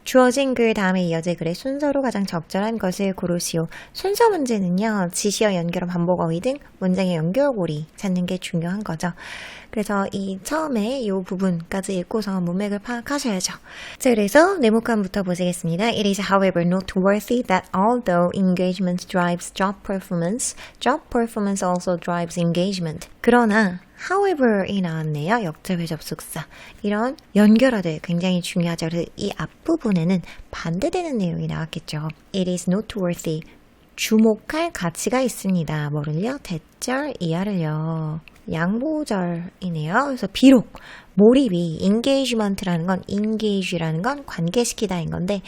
주어진 글 다음에 이어질 글의 순서로 가장 적절한 것을 고르시오. 순서 문제는요, 지시어, 연결어, 반복어휘 등 문장의 연결고리 찾는 게 중요한 거죠. 그래서 이 처음에 이 부분까지 읽고서 문맥을 파악하셔야죠. 자, 그래서 네모칸부터 보시겠습니다. It is however noteworthy that although engagement drives job performance also drives engagement. 그러나 however이 나왔네요. 역접의 접속사. 이런 연결어들 굉장히 중요하죠. 그래서 이 앞부분에는 반대되는 내용이 나왔겠죠. It is noteworthy. 주목할 가치가 있습니다. 뭐를요? 대절 이하를요. 양보절이네요. 그래서 비록 몰입이 engagement라는 건 engage라는 건 관계시키다인 건데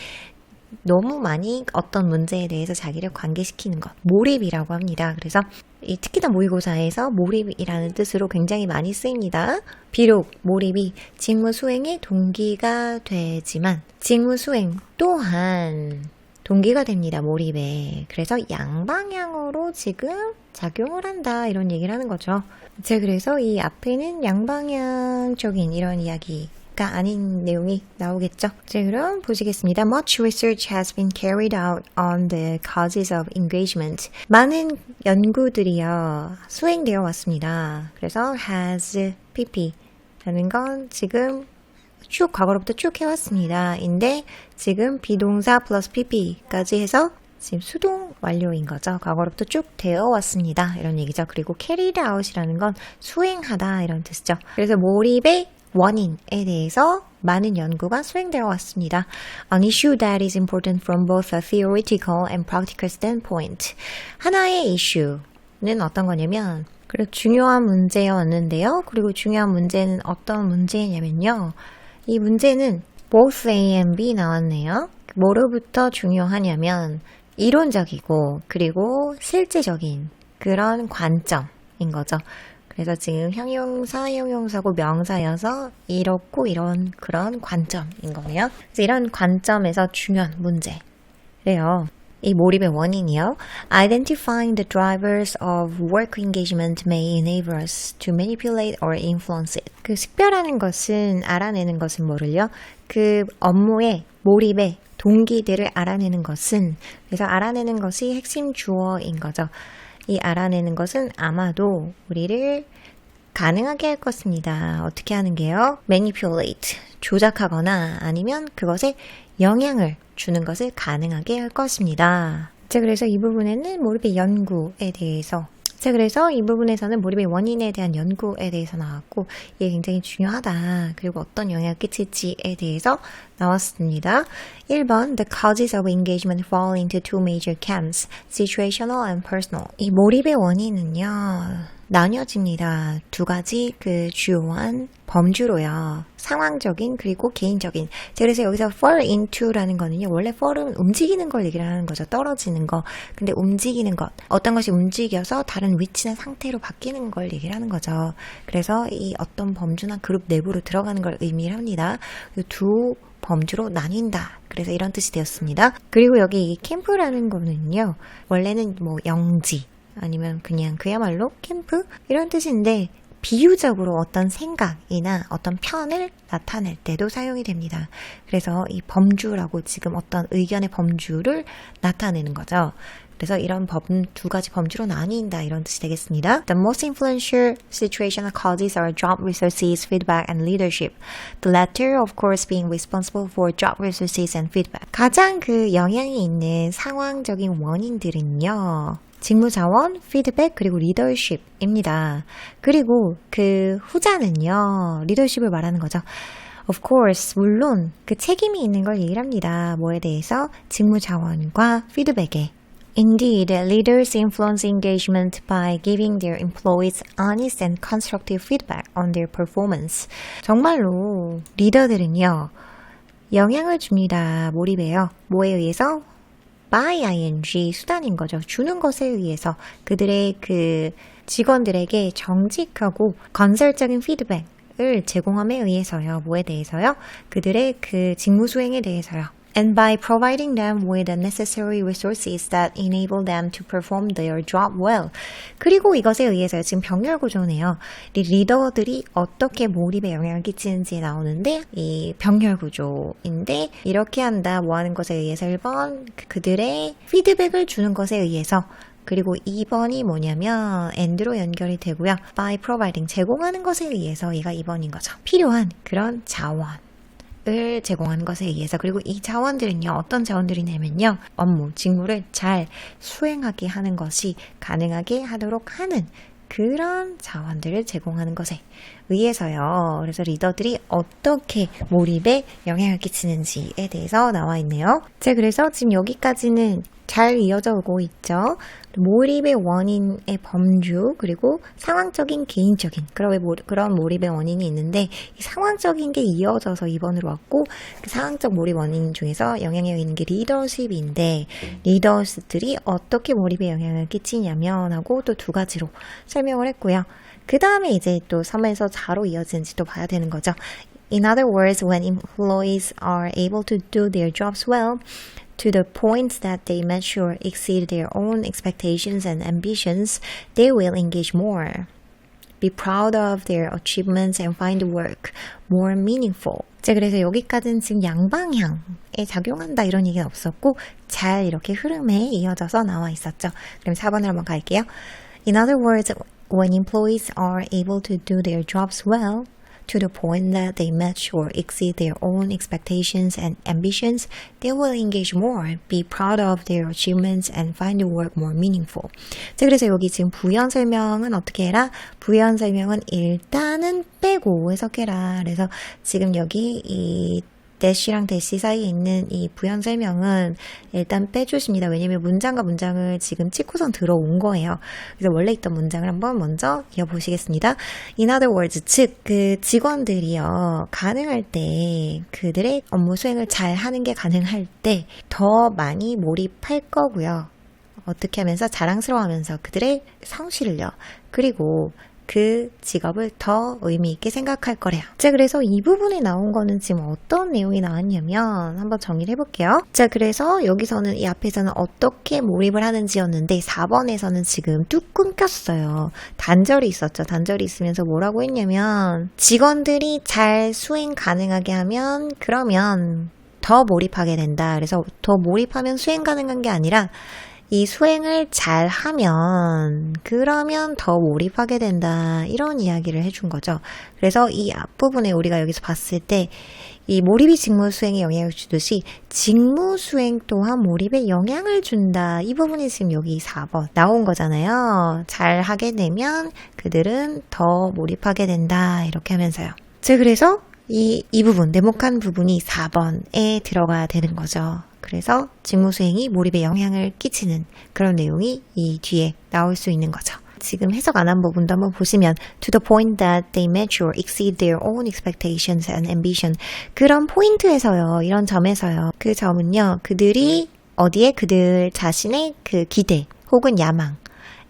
너무 많이 어떤 문제에 대해서 자기를 관계시키는 것, 몰입이라고 합니다. 그래서 이 특히나 모의고사에서 몰입이라는 뜻으로 굉장히 많이 쓰입니다. 비록 몰입이 직무 수행의 동기가 되지만 직무 수행 또한 동기가 됩니다. 몰입에. 그래서 양방향으로 지금 작용을 한다 이런 얘기를 하는 거죠. 자, 그래서 이 앞에는 양방향적인 이런 이야기가 아닌 내용이 나오겠죠. 자, 그럼 보시겠습니다. Much research has been carried out on the causes of engagement. 많은 연구들이요 수행되어 왔습니다. 그래서 has pp라는 건 지금 쭉 과거로부터 쭉 해왔습니다. 인데 지금 비동사 플러스 pp까지 해서 지금 수동 완료인 거죠. 과거로부터 쭉 되어 왔습니다. 이런 얘기죠. 그리고 carried out이라는 건 수행하다 이런 뜻이죠. 그래서 몰입의 원인에 대해서 많은 연구가 수행되어 왔습니다. An issue that is important from both a theoretical and practical standpoint. 하나의 이슈는 어떤 거냐면 그리고 중요한 문제였는데요. 그리고 중요한 문제는 어떤 문제냐면요. 이 문제는 both A and B 나왔네요. 뭐로부터 중요하냐면 이론적이고 그리고 실제적인 그런 관점인 거죠. 그래서 지금 형용사, 형용사고 명사여서 이렇고 이런 그런 관점인 거네요. 그래서 이런 관점에서 중요한 문제래요. 이 몰입의 원인이요. Identifying the drivers of work engagement may enable us to manipulate or influence it. 그 식별하는 것은 알아내는 것은 뭐를요? 그 업무의 몰입의 동기들을 알아내는 것은 그래서 알아내는 것이 핵심 주어인 거죠. 이 알아내는 것은 아마도 우리를 가능하게 할 것입니다. 어떻게 하는 게요? Manipulate, 조작하거나 아니면 그것에 영향을 주는 것을 가능하게 할 것입니다. 자, 그래서 이 부분에는 몰입의 연구에 대해서 그래서 이 부분에서는 몰입의 원인에 대한 연구에 대해서 나왔고 이게 굉장히 중요하다. 그리고 어떤 영향을 끼칠지에 대해서 나왔습니다. 1번 The causes of engagement fall into two major camps, situational and personal. 이 몰입의 원인은요. 나뉘어집니다. 두 가지 그 주요한 범주로요. 상황적인 그리고 개인적인. 그래서 여기서 fall into라는 거는요. 원래 fall은 움직이는 걸 얘기를 하는 거죠. 떨어지는 거. 근데 움직이는 것. 어떤 것이 움직여서 다른 위치나 상태로 바뀌는 걸 얘기를 하는 거죠. 그래서 이 어떤 범주나 그룹 내부로 들어가는 걸 의미를 합니다. 두 범주로 나뉜다. 그래서 이런 뜻이 되었습니다. 그리고 여기 이 캠프라는 거는요. 원래는 뭐 영지 아니면 그냥 그야말로 캠프 이런 뜻인데 비유적으로 어떤 생각이나 어떤 편을 나타낼 때도 사용이 됩니다. 그래서 이 범주라고 지금 어떤 의견의 범주를 나타내는 거죠. 그래서 이런 두 가지 범주로 나뉜다 이런 뜻이 되겠습니다. The most influential situational causes are job resources, feedback, and leadership. The latter, of course, being responsible for job resources and feedback. 가장 그 영향이 있는 상황적인 원인들은요. 직무자원, 피드백, 그리고 리더십입니다. 그리고 그 후자는요. 리더십을 말하는 거죠. Of course, 물론 그 책임이 있는 걸 얘기를 합니다. 뭐에 대해서? 직무자원과 피드백에. Indeed, leaders influence engagement by giving their employees honest and constructive feedback on their performance. 정말로 리더들은요. 영향을 줍니다. 몰입해요. 뭐에 의해서? by ing 수단인 거죠. 주는 것에 의해서 그들의 그 직원들에게 정직하고 건설적인 피드백을 제공함에 의해서요. 뭐에 대해서요? 그들의 그 직무 수행에 대해서요. and by providing them with the necessary resources that enable them to perform their job well. 그리고 이것에 의해서 지금 병렬 구조네요. 리더들이 어떻게 몰입에 영향을 끼치는지에 나오는데 이 병렬 구조인데 이렇게 한다 뭐 하는 것에 의해서 1번 그들의 피드백을 주는 것에 의해서 그리고 2번이 뭐냐면 and로 연결이 되고요. by providing 제공하는 것에 의해서 얘가 2번인 거죠. 필요한 그런 자원을 제공하는 것에 의해서 그리고 이 자원들은요 어떤 자원들이냐면요 업무, 직무를 잘 수행하게 하는 것이 가능하게 하도록 하는 그런 자원들을 제공하는 것에 의해서요. 그래서 리더들이 어떻게 몰입에 영향을 끼치는지에 대해서 나와 있네요. 자, 그래서 지금 여기까지는 잘 이어져 오고 있죠. 몰입의 원인의 범주 그리고 상황적인 개인적인 그런 몰입의 원인이 있는데 이 상황적인 게 이어져서 2번으로 왔고 그 상황적 몰입 원인 중에서 영향력 있는 게 리더십인데 리더들이 어떻게 몰입에 영향을 끼치냐면 하고 또 두 가지로 설명을 했고요. 그 다음에 이제 또 3에서 4로 이어지는지 또 봐야 되는 거죠. In other words, when employees are able to do their jobs well, to the point that they match or exceed their own expectations and ambitions, they will engage more, be proud of their achievements and find work more meaningful. 자, 그래서 여기까지는 지금 양방향에 작용한다 이런 얘기는 없었고 잘 이렇게 흐름에 이어져서 나와 있었죠. 그럼 4번을 한번 갈게요. In other words, when employees are able to do their jobs well, to the point that they match or exceed their own expectations and ambitions, they will engage more, be proud of their achievements, and find the work more meaningful. 자, 그래서 여기 지금 부연 설명은 어떻게 해라? 부연 설명은 일단은 빼고 해석해라. 그래서 지금 여기 이 대시랑 대시 사이에 있는 이 부연 설명은 일단 빼주십니다. 왜냐면 문장과 문장을 지금 찍고선 들어온 거예요. 그래서 원래 있던 문장을 한번 먼저 이어보시겠습니다. In other words, 즉 그 직원들이요 가능할 때 그들의 업무 수행을 잘 하는 게 가능할 때 더 많이 몰입할 거고요. 어떻게 하면서 자랑스러워하면서 그들의 성실을요. 그리고 그 직업을 더 의미 있게 생각할 거래요. 자, 그래서 이 부분에 나온 거는 지금 어떤 내용이 나왔냐면 한번 정리를 해볼게요. 자, 그래서 여기서는 이 앞에서는 어떻게 몰입을 하는지였는데 4번에서는 지금 뚝 끊겼어요. 단절이 있었죠. 단절이 있으면서 뭐라고 했냐면 직원들이 잘 수행 가능하게 하면 그러면 더 몰입하게 된다. 그래서 더 몰입하면 수행 가능한 게 아니라 이 수행을 잘 하면 그러면 더 몰입하게 된다 이런 이야기를 해준 거죠. 그래서 이 앞부분에 우리가 여기서 봤을 때 이 몰입이 직무 수행에 영향을 주듯이 직무 수행 또한 몰입에 영향을 준다. 이 부분이 지금 여기 4번 나온 거잖아요. 잘 하게 되면 그들은 더 몰입하게 된다 이렇게 하면서요. 자, 그래서 이 부분 네모칸 부분이 4번에 들어가야 되는 거죠. 그래서 직무 수행이 몰입에 영향을 끼치는 그런 내용이 이 뒤에 나올 수 있는 거죠. 지금 해석 안 한 부분도 한번 보시면 to the point that they match or exceed their own expectations and ambition 그런 포인트에서요. 이런 점에서요. 그 점은요. 그들이 어디에 그들 자신의 그 기대 혹은 야망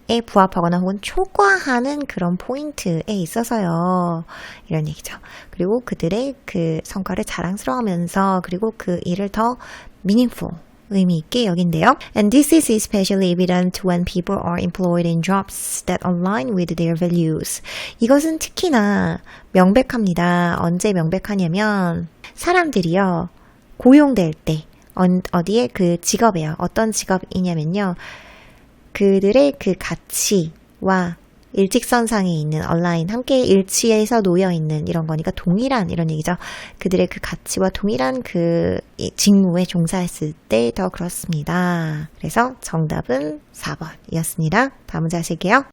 에 부합하거나 혹은 초과하는 그런 포인트에 있어서요. 이런 얘기죠. 그리고 그들의 그 성과를 자랑스러워하면서 그리고 그 일을 더 meaningful, 의미 있게 여긴대요. And this is especially evident when people are employed in jobs that align with their values. 이것은 특히나 명백합니다. 언제 명백하냐면 사람들이요. 고용될 때 어디에 그 직업이에요. 어떤 직업이냐면요. 그들의 그 가치와 일직선상에 있는 얼라인 함께 일치해서 놓여있는 이런 거니까 동일한 이런 얘기죠. 그들의 그 가치와 동일한 그 직무에 종사했을 때 더 그렇습니다. 그래서 정답은 4번이었습니다. 다음 문제 하실게요.